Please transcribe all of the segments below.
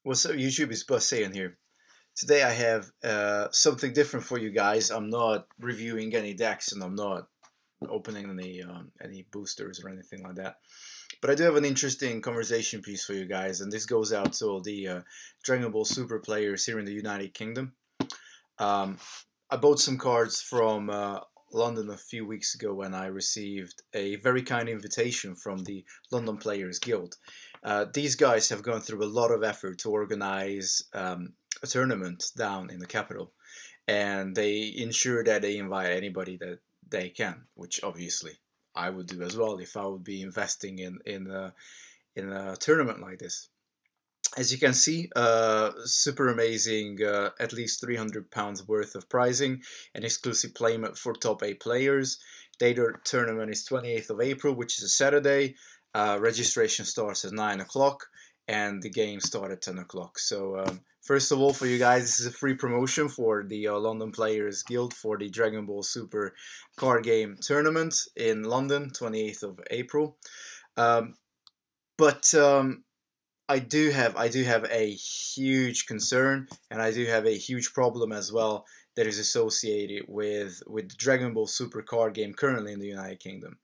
What's up, YouTube? It's Buzz saying here. Today I have something different for you guys. I'm not reviewing any decks and I'm not opening any boosters or anything like that. But I do have an interesting conversation piece for you guys, and this goes out to all the Dragonball Super players here in the United Kingdom. Um, I bought some cards from London a few weeks ago when I received a very kind invitation from the London Players Guild. These guys have gone through a lot of effort to organize a tournament down in the capital, and they ensure that they invite anybody that they can, which obviously I would do as well if I would be investing in a tournament like this. As you can see, super amazing, at least £300 worth of pricing, and exclusive payment for top 8 players. Date of tournament is 28th of April, which is a Saturday. Registration starts at 9 o'clock, and the game starts at 10 o'clock. So, first of all, for you guys, this is a free promotion for the London Players Guild for the Dragon Ball Super card game tournament in London, 28th of April. But I do have a huge concern, and I do have a huge problem as well that is associated with the Dragon Ball Super card game currently in the United Kingdom.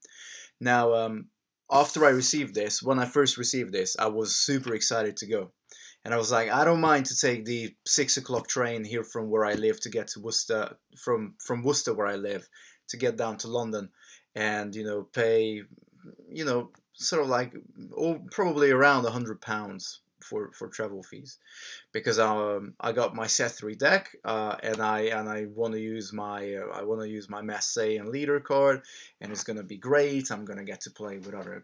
Now, after I received this, when I first received this, I was super excited to go, and I was like, I don't mind to take the 6 o'clock train here from where I live to get to Worcester, from Worcester where I live, to get down to London, and pay, sort of like, probably around £100 for travel fees, because I got my set 3 deck, and I want to use my Massey and leader card, and it's gonna be great. I'm gonna get to play with other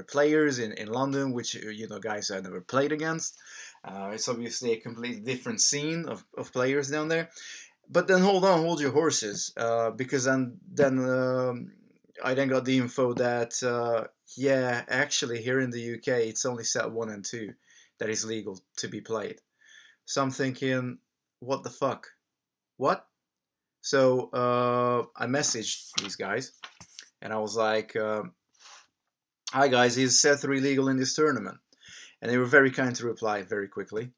players in London, which guys I never played against. It's obviously a completely different scene of players down there. But then hold your horses, because then I then got the info that yeah, actually here in the UK it's only set 1 and 2 that is legal to be played. So I'm thinking, what the fuck? What? So I messaged these guys and I was like, hi guys, is set 3 legal in this tournament? And they were very kind to reply very quickly.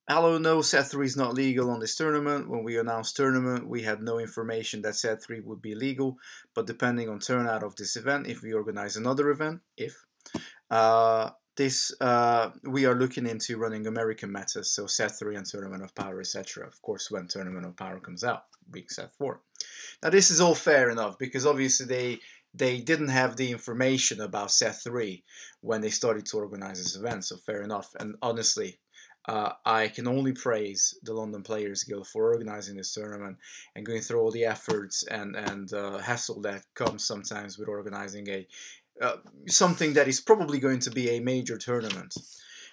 Hello, no, set 3 is not legal on this tournament. When we announced tournament, we had no information that set 3 would be legal, but depending on turnout of this event, if we organize another event, we are looking into running American metas, so set 3 and Tournament of Power, etc. Of course, when Tournament of Power comes out, week set 4. Now, this is all fair enough, because obviously they didn't have the information about set 3 when they started to organize this event, so fair enough. And honestly, I can only praise the London Players Guild for organizing this tournament and going through all the efforts and hassle that comes sometimes with organizing something that is probably going to be a major tournament.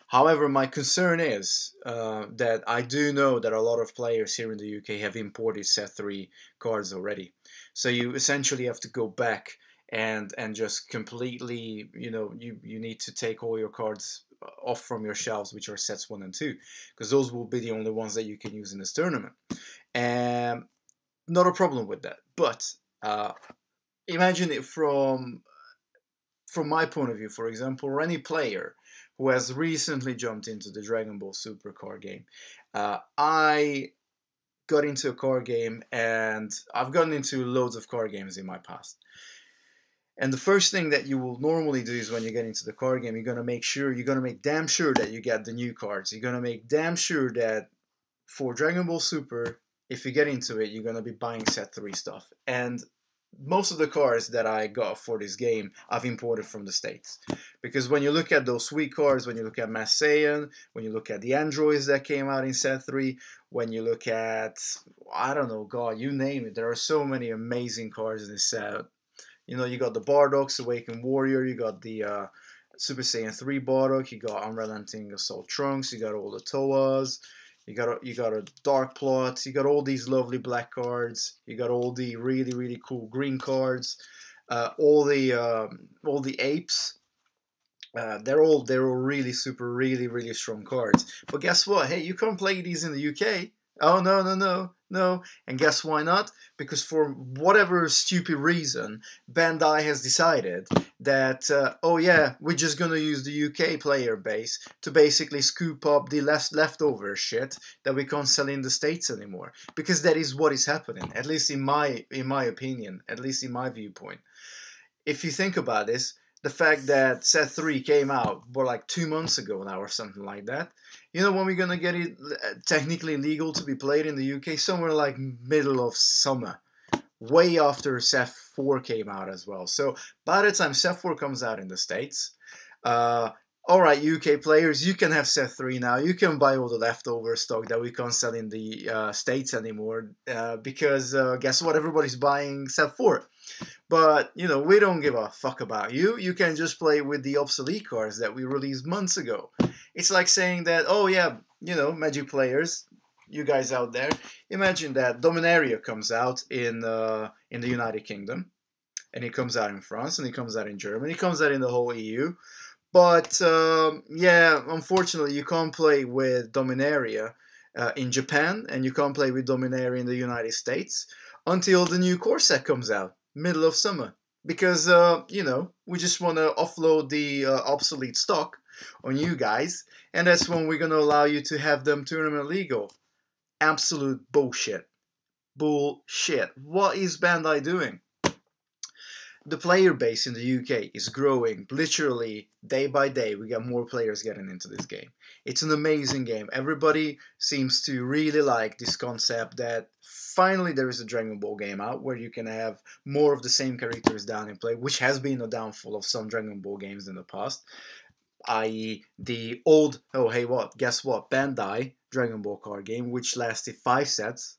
However, my concern is that I do know that a lot of players here in the UK have imported set 3 cards already. So you essentially have to go back and just completely, you need to take all your cards off from your shelves, which are sets 1 and 2, because those will be the only ones that you can use in this tournament. And not a problem with that, but imagine it from my point of view, for example, or any player who has recently jumped into the Dragon Ball Super card game. I got into a card game, and I've gotten into loads of card games in my past. And the first thing that you will normally do is when you get into the card game, you're going to make damn sure that you get the new cards. You're going to make damn sure that for Dragon Ball Super, if you get into it, you're going to be buying set 3 stuff. And most of the cards that I got for this game, I've imported from the States. Because when you look at those sweet cards, when you look at Massaian, when you look at the androids that came out in set 3, when you look at, I don't know, God, you name it, there are so many amazing cards in this set. You got the Bardock's Awakened Warrior, you got the Super Saiyan 3 Bardock, you got Unrelenting Assault Trunks, you got all the Toas, you got a Dark Plot, you got all these lovely black cards, you got all the really, really cool green cards, all the apes. They're all really super, really, really strong cards. But guess what? Hey, you can't play these in the UK. Oh, no, no, no, no. And guess why not? Because for whatever stupid reason, Bandai has decided that, oh yeah, we're just gonna use the UK player base to basically scoop up the leftover shit that we can't sell in the States anymore. Because that is what is happening, at least in my opinion, at least in my viewpoint. If you think about this, the fact that Set 3 came out, like 2 months ago now or something like that, you know when we're gonna get it technically legal to be played in the UK? Somewhere like middle of summer. Way after Set 4 came out as well. So by the time Set 4 comes out in the States, uh, alright, UK players, you can have Set 3 now. You can buy all the leftover stock that we can't sell in the States anymore because guess what? Everybody's buying Set 4. But, you know, we don't give a fuck about you. You can just play with the obsolete cards that we released months ago. It's like saying that, oh yeah, you know, Magic players, you guys out there, imagine that Dominaria comes out in the United Kingdom, and it comes out in France, and it comes out in Germany, it comes out in the whole EU. But, yeah, unfortunately, you can't play with Dominaria in Japan, and you can't play with Dominaria in the United States until the new core set comes out middle of summer, because you know, we just want to offload the obsolete stock on you guys, and that's when we're going to allow you to have them tournament legal. Absolute bullshit. Bullshit. What is Bandai doing? The player base in the UK is growing literally day by day. We got more players getting into this game. It's an amazing game. Everybody seems to really like this concept that finally there is a Dragon Ball game out where you can have more of the same characters down in play, which has been a downfall of some Dragon Ball games in the past, i.e. the old, oh hey what, guess what, Bandai Dragon Ball card game, which lasted 5 sets,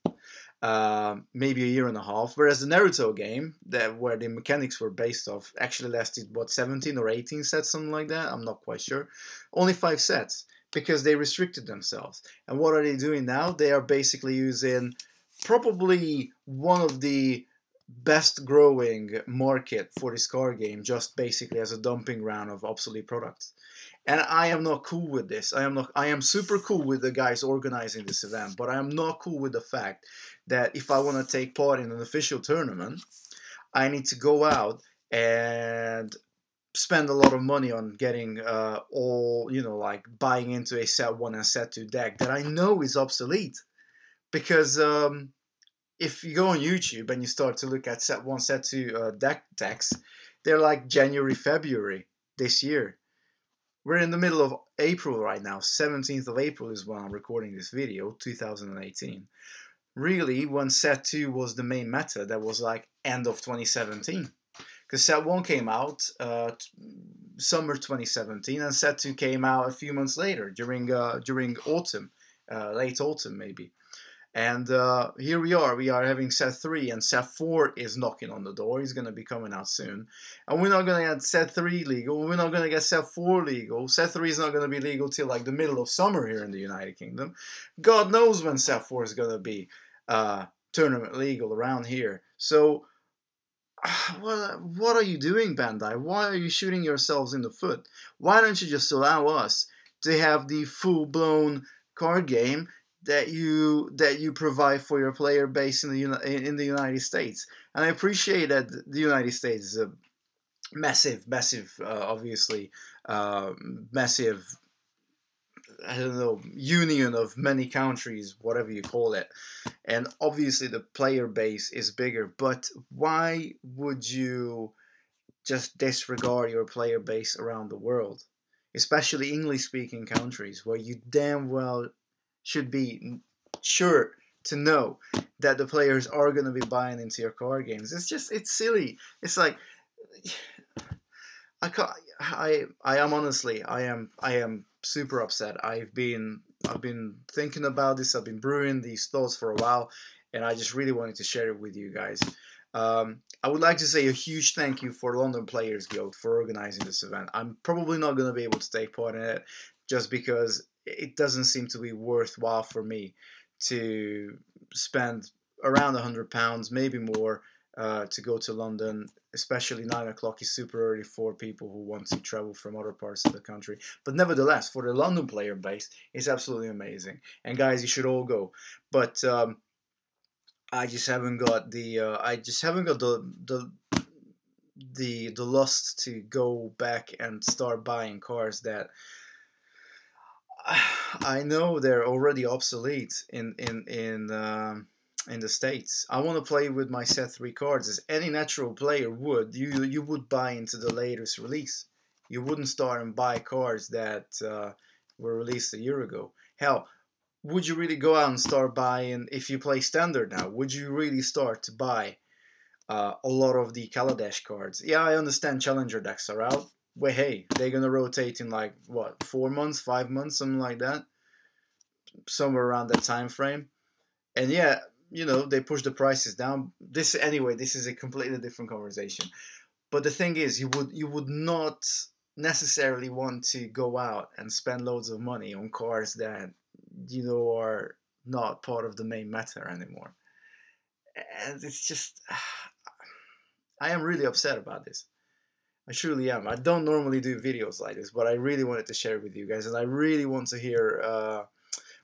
maybe a year and a half, whereas the Naruto game, that where the mechanics were based off, actually lasted what, 17 or 18 sets, something like that. I'm not quite sure. Only 5 sets because they restricted themselves. And what are they doing now? They are basically using probably one of the best growing market for this card game, just basically as a dumping ground of obsolete products. And I am not cool with this. I am super cool with the guys organizing this event, but I am not cool with the fact that if I want to take part in an official tournament, I need to go out and spend a lot of money on getting all, you know, like buying into a set 1 and set 2 deck that I know is obsolete. Because if you go on YouTube and you start to look at set 1, set 2 decks, they're like January, February this year. We're in the middle of April right now. 17th of April is when I'm recording this video, 2018. Really, when set 2 was the main meta, that was like end of 2017. Because set 1 came out summer 2017, and set 2 came out a few months later, during autumn, late autumn maybe. And here we are having set 3, and set 4 is knocking on the door. He's going to be coming out soon. And we're not going to get set 3 legal. We're not going to get set 4 legal. Set 3 is not going to be legal till like the middle of summer here in the United Kingdom. God knows when set 4 is going to be tournament legal around here. So, what are you doing, Bandai? Why are you shooting yourselves in the foot? Why don't you just allow us to have the full-blown card game that you provide for your player base in the United States? And I appreciate that the United States is a massive, obviously, massive, I don't know, union of many countries, whatever you call it. And obviously the player base is bigger, but why would you just disregard your player base around the world? Especially English-speaking countries, where you damn well should be sure to know that the players are going to be buying into your card games. It's silly. It's like, I am honestly, I am super upset. I've been thinking about this. I've been brewing these thoughts for a while, and I just really wanted to share it with you guys. I would like to say a huge thank you for London Players Guild for organizing this event. I'm probably not going to be able to take part in it just because it doesn't seem to be worthwhile for me to spend around £100, maybe more, to go to London, especially 9 o'clock is super early for people who want to travel from other parts of the country. But nevertheless, for the London player base, it's absolutely amazing. And guys, you should all go. But I just haven't got the lust to go back and start buying cars that I know they're already obsolete in the States. I want to play with my set 3 cards as any natural player would. You would buy into the latest release. You wouldn't start and buy cards that were released a year ago. Hell, would you really go out and start buying, if you play standard now, would you really start to buy a lot of the Kaladesh cards? Yeah, I understand challenger decks are out. Well, hey, they're gonna rotate in like what, 4 months, 5 months, something like that, somewhere around that time frame. And yeah, you know, they push the prices down. This anyway, this is a completely different conversation. But the thing is, you would not necessarily want to go out and spend loads of money on cars that, you know, are not part of the main meta anymore. And it's just, I am really upset about this. I truly am. I don't normally do videos like this, but I really wanted to share it with you guys, and I really want to hear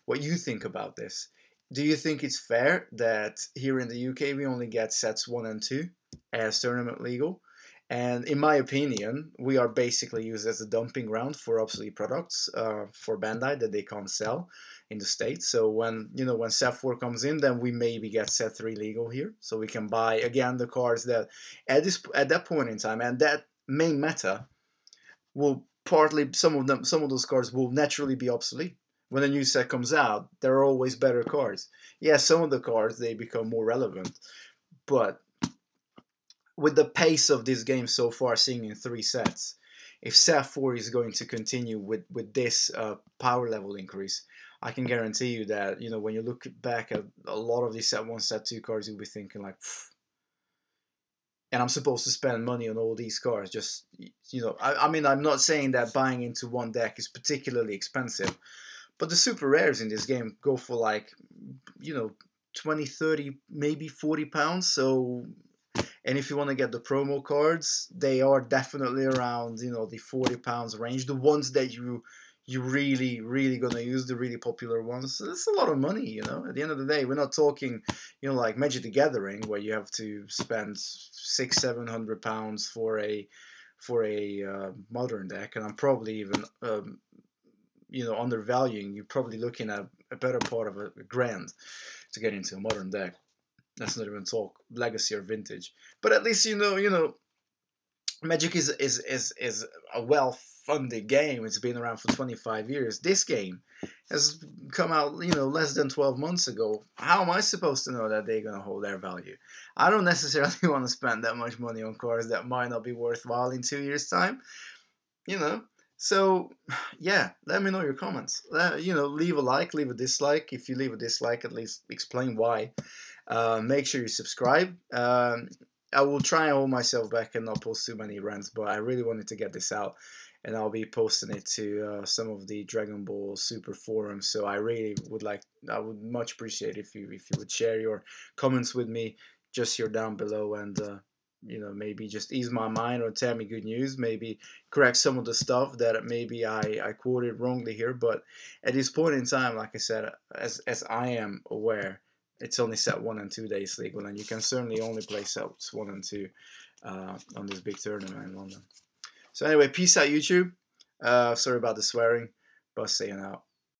what you think about this. Do you think it's fair that here in the UK we only get sets 1 and 2 as tournament legal? And in my opinion, we are basically used as a dumping ground for obsolete products for Bandai that they can't sell in the States. So when, you know, when set 4 comes in, then we maybe get set 3 legal here, so we can buy again the cards that at that point in time, and that main meta will partly, some of those cards will naturally be obsolete. When a new set comes out, there are always better cards. Yeah, some of the cards, they become more relevant, but with the pace of this game so far, seeing in 3 sets, if set 4 is going to continue with this power level increase, I can guarantee you that, you know, when you look back at a lot of these set 1, set 2 cards, you'll be thinking like, pfft. And I'm supposed to spend money on all these cards. Just, you know, I mean, I'm not saying that buying into one deck is particularly expensive, but the super rares in this game go for like, you know, 20, 30, maybe 40 pounds. So, and if you want to get the promo cards, they are definitely around, you know, the 40 pounds range. The ones that you really gonna use, the really popular ones. So that's a lot of money, you know. At the end of the day, we're not talking, you know, like Magic the Gathering, where you have to spend 600-700 pounds for a modern deck, and I'm probably even you know, undervaluing. You're probably looking at a better part of a grand to get into a modern deck. Let's not even talk legacy or vintage. But at least you know, Magic is a well-funded game. It's been around for 25 years. This game has come out, you know, less than 12 months ago. How am I supposed to know that they're going to hold their value? I don't necessarily want to spend that much money on cards that might not be worthwhile in 2 years' time, you know. So, yeah, let me know your comments. You know, leave a like, leave a dislike. If you leave a dislike, at least explain why. Make sure you subscribe. I will try and hold myself back and not post too many rants, but I really wanted to get this out, and I'll be posting it to some of the Dragon Ball Super forums. So I would much appreciate if you would share your comments with me just here down below, and you know, maybe just ease my mind or tell me good news, maybe correct some of the stuff that maybe I quoted wrongly here. But at this point in time, like I said, as I am aware, it's only set 1 and 2 days legal, and you can certainly only play sets 1 and 2 on this big tournament in London. So anyway, peace out, YouTube. Sorry about the swearing, but see you now.